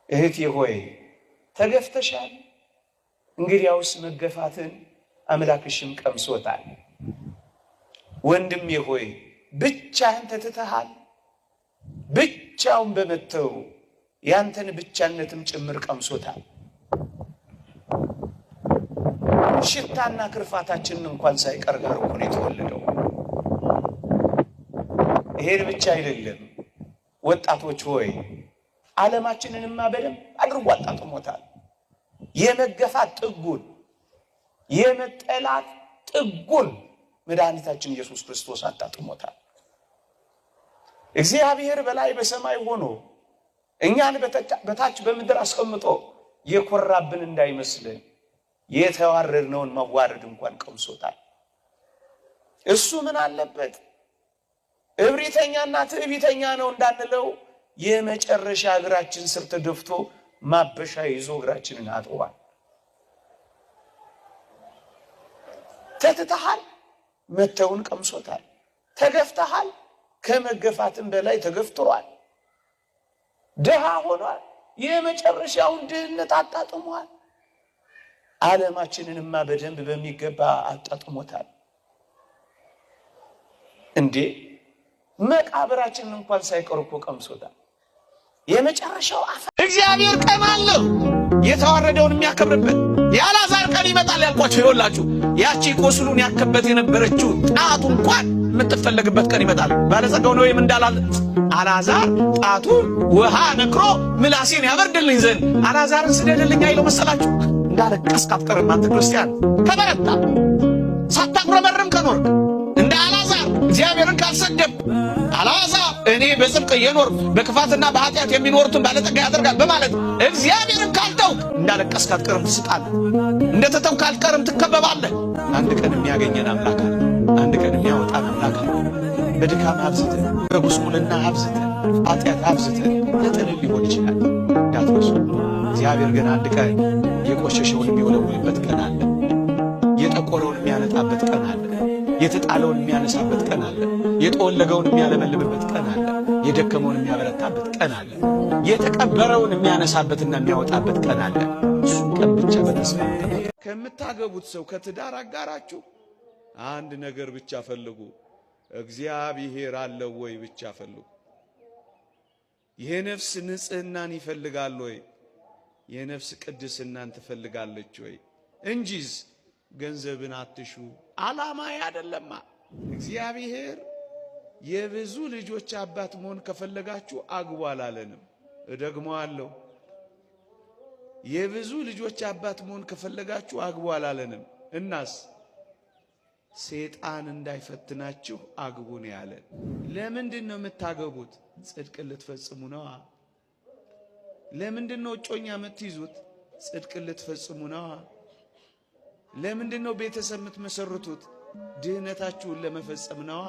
እህቴ ሆይ ተገፍተሻል። እንግዲያውስ መገፋትን አምላክሽም ቀምሶታል። ወንድሜ ሆይ ብቻህን ተትተሃል። ብቻውን በመተው ያንተን ብቻነትም ጭምር ቀምሶታል። ሽታና ክርፋታችንን እንኳን ሳይቀር ጋር እኮ ነው የተወለደው። ይሄን ብቻ አይደለም ወጣቶች ሆይ ዓለማችንንማ በደንብ አድርጎ አጣጥሞታል። የመገፋት ጥጉን የመጠላት ጥጉን መድኃኒታችን ኢየሱስ ክርስቶስ አጣጥሞታል። እግዚአብሔር በላይ በሰማይ ሆኖ እኛን በታች በምድር አስቀምጦ የኮራብን እንዳይመስልን የተዋረድነውን መዋረድ እንኳን ቀምሶታል። እሱ ምን አለበት እብሪተኛና ትዕቢተኛ ነው እንዳንለው የመጨረሻ እግራችን ስር ተደፍቶ ማበሻ ይዞ እግራችንን አጥቧል። ተትተሃል፣ መተውን ቀምሶታል። ተገፍተሃል፣ ከመገፋትም በላይ ተገፍትሯል። ድሃ ሆኗል፣ የመጨረሻውን ድህነት አጣጥሟል። ዓለማችንንማ በደንብ በሚገባ አጣጥሞታል። እንዴ መቃብራችንን እንኳን ሳይቀር እኮ ቀምሶታል። የመጨረሻው እግዚአብሔር ቀን አለው የተዋረደውን የሚያከብርበት። የአልዓዛር ቀን ይመጣል ያልኳችሁ ይኸውላችሁ፣ ያቺ ቁስሉን ያከበት የነበረችው ጣቱ እንኳን የምትፈለግበት ቀን ይመጣል። ባለጸጋው ነው ወይም እንዳላል አልዓዛር ጣቱን ውሃ ነክሮ ምላሴን ያበርድልኝ ዘንድ አልዓዛርን ስደድልኝ አይለው መሰላችሁ? እንዳለቀስክ አትቀርም አንተ ክርስቲያን። ከበረታ ሳታጉረመርም ከኖርክ እንደ አልዓዛር እግዚአብሔርን ካልሰደብ አልዓዛር እኔ በጽድቅ እየኖር በክፋትና በኃጢአት የሚኖሩትን ባለጠጋ ያደርጋል በማለት እግዚአብሔርን ካልተውክ እንዳለቀስክ አትቀርም፣ ትስቃለህ። እንደተተውክ አትቀርም፣ ትከበባለህ። አንድ ቀን የሚያገኘን አምላክ አለ። አንድ ቀን የሚያወጣን አምላክ አለ። በድካም አብዝተን በጉስቁልና አብዝተን ኃጢአት አብዝተን ለጥልል ሊሆን ይችላል። እንዳትረሱ። እግዚአብሔር ግን አንድ ቀን የቆሸሸውን የሚወለውልበት ቀን አለ። የጠቆረውን የሚያነጣበት ቀን አለ። የተጣለውን የሚያነሳበት ቀን አለ። የጠወለገውን የሚያለመልምበት ቀን አለ። የደከመውን የሚያበረታበት ቀን አለ። የተቀበረውን የሚያነሳበትና የሚያወጣበት ቀን አለ። እሱ ቀን ብቻ በተስፋ ከምታገቡት ሰው ከትዳር አጋራችሁ አንድ ነገር ብቻ ፈልጉ። እግዚአብሔር አለው ወይ ብቻ ፈልጉ። የነፍስ ንጽህናን ይፈልጋል ወይ? የነፍስ ቅድስናን ትፈልጋለች ወይ? እንጂስ ገንዘብን አትሹ። ዓላማ አይደለማ። እግዚአብሔር የብዙ ልጆች አባት መሆን ከፈለጋችሁ አግቡ አላለንም። እደግመዋለሁ። የብዙ ልጆች አባት መሆን ከፈለጋችሁ አግቡ አላለንም። እናስ ሰይጣን እንዳይፈትናችሁ አግቡ ነው ያለን። ለምንድን ነው የምታገቡት? ጽድቅ ልትፈጽሙ ነው። ለምንድን ነው እጮኛ የምትይዙት? ጽድቅ ልትፈጽሙ ነው። ለምንድን ነው ቤተሰብ የምትመሰርቱት? ድህነታችሁን ለመፈጸም ነው።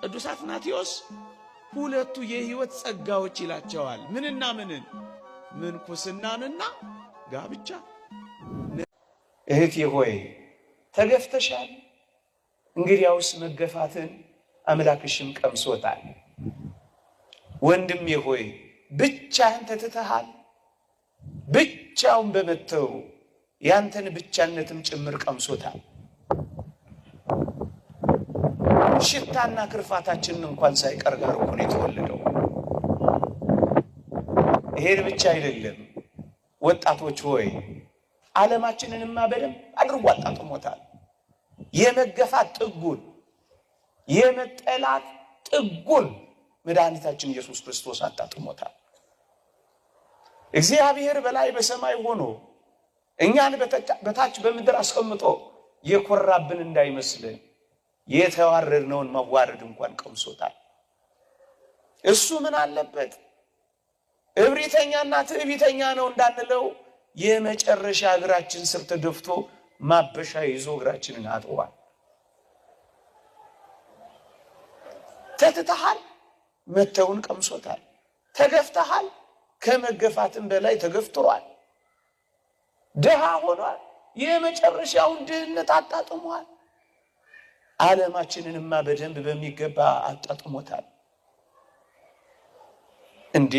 ቅዱስ አትናቴዎስ ሁለቱ የሕይወት ጸጋዎች ይላቸዋል። ምንና ምንን? ምንኩስናንና ጋብቻ። እህቴ ሆይ ተገፍተሻል። እንግዲያውስ መገፋትን አምላክሽም ቀምሶታል። ወንድሜ ሆይ ብቻህን ተትተሃል። ብቻውን በመተው ያንተን ብቻነትም ጭምር ቀምሶታል። ሽታና ክርፋታችንን እንኳን ሳይቀር ጋር እኮ ነው የተወለደው። ይሄን ብቻ አይደለም ወጣቶች ሆይ ዓለማችንንማ በደንብ አድርጎ አጣጥሞታል። የመገፋት ጥጉን የመጠላት ጥጉን መድኃኒታችን ኢየሱስ ክርስቶስ አጣጥሞታል። እግዚአብሔር በላይ በሰማይ ሆኖ እኛን በታች በምድር አስቀምጦ የኮራብን እንዳይመስልን የተዋረድነውን መዋረድ እንኳን ቀምሶታል። እሱ ምን አለበት እብሪተኛና ትዕቢተኛ ነው እንዳንለው የመጨረሻ እግራችን ስር ተደፍቶ ማበሻ ይዞ እግራችንን አጥቧል። ተትተሃል፣ መተውን ቀምሶታል። ተገፍተሃል፣ ከመገፋትም በላይ ተገፍትሯል። ድሃ ሆኗል፣ የመጨረሻውን ድህነት አጣጥሟል። ዓለማችንንማ በደንብ በሚገባ አጣጥሞታል። እንዴ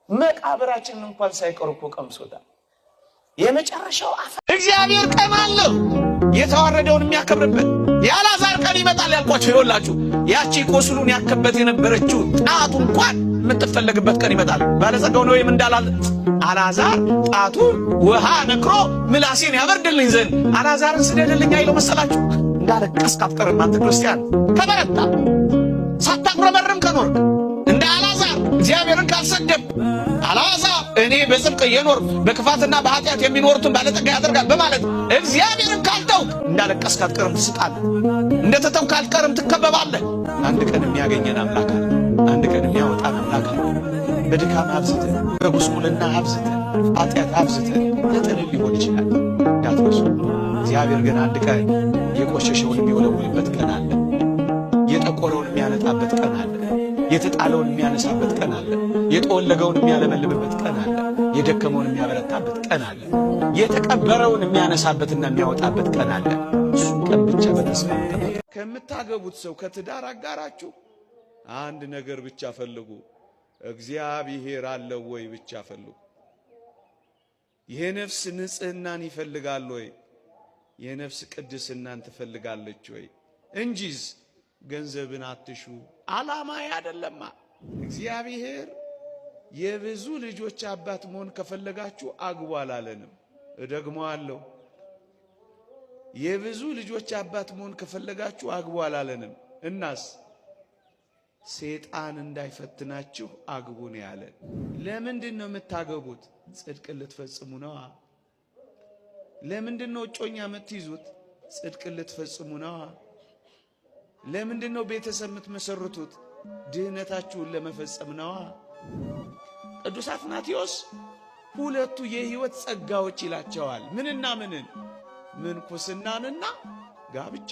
መቃብራችንን እንኳን ሳይቀር እኮ ቀምሶታል። የመጨረሻው እግዚአብሔር ቀን አለው የተዋረደውን የሚያከብርበት። የአልዓዛር ቀን ይመጣል ያልኳችሁ ይኸውላችሁ፣ ያቺ ቁስሉን ያከበት የነበረችው ጣቱ እንኳን የምትፈለግበት ቀን ይመጣል። ባለጸጋው ነው እንዳላል አልዓዛር ጣቱን ውሃ ነክሮ ምላሴን ያበርድልኝ ዘንድ አልዓዛርን ስደድልኝ አይለው መሰላችሁ? እንዳለቀስክ አትቀርም አንተ ክርስቲያን። ከበረታ ሳታጉረመርም ከኖርክ እንደ አልዓዛር እግዚአብሔርን ካልሰደብ አልዓዛር እኔ በጽድቅ እየኖር በክፋትና በኃጢአት የሚኖሩትን ባለጠጋ ያደርጋል በማለት እግዚአብሔርን ካልተውክ እንዳለቀስክ አትቀርም፣ ትስቃለህ። እንደተተውክ አትቀርም፣ ትከበባለህ። አንድ ቀን የሚያገኘን አምላክ አለ። አንድ ቀን የሚያወጣን አምላክ አለ። በድካም አብዝተን፣ በጉስቁልና አብዝተን፣ ኃጢአት አብዝተን ለጥል ሊሆን ይችላል። እንዳትረሱ። እግዚአብሔር ግን አንድ ቀን የቆሸሸውን የሚወለውልበት ቀን አለ። የጠቆረውን የሚያነጣበት ቀን አለ። የተጣለውን የሚያነሳበት ቀን አለ። የጠወለገውን የሚያለመልምበት ቀን አለ። የደከመውን የሚያበረታበት ቀን አለ። የተቀበረውን የሚያነሳበትና የሚያወጣበት ቀን አለ። እሱ ቀን ብቻ በተስፋ ተጠብቁ። ከምታገቡት ሰው ከትዳር አጋራችሁ አንድ ነገር ብቻ ፈልጉ። እግዚአብሔር አለው ወይ ብቻ ፈልጉ። የነፍስ ንጽህናን ይፈልጋል ወይ? የነፍስ ቅድስናን ትፈልጋለች ወይ? እንጂስ ገንዘብን አትሹ። ዓላማ አይደለማ። እግዚአብሔር የብዙ ልጆች አባት መሆን ከፈለጋችሁ አግቡ አላለንም። እደግመዋለሁ። የብዙ ልጆች አባት መሆን ከፈለጋችሁ አግቡ አላለንም። እናስ ሰይጣን እንዳይፈትናችሁ አግቡ ነው ያለን። ለምንድን ነው የምታገቡት? ጽድቅ ልትፈጽሙ ነው። ለምንድን ነው እጮኛ የምትይዙት? ጽድቅ ልትፈጽሙ ነው። ለምንድን ነው ቤተሰብ የምትመሰርቱት? ድህነታችሁን ለመፈጸም ነው። ቅዱስ አትናቴዎስ ሁለቱ የሕይወት ጸጋዎች ይላቸዋል። ምንና ምንን? ምንኩስናንና ጋብቻ።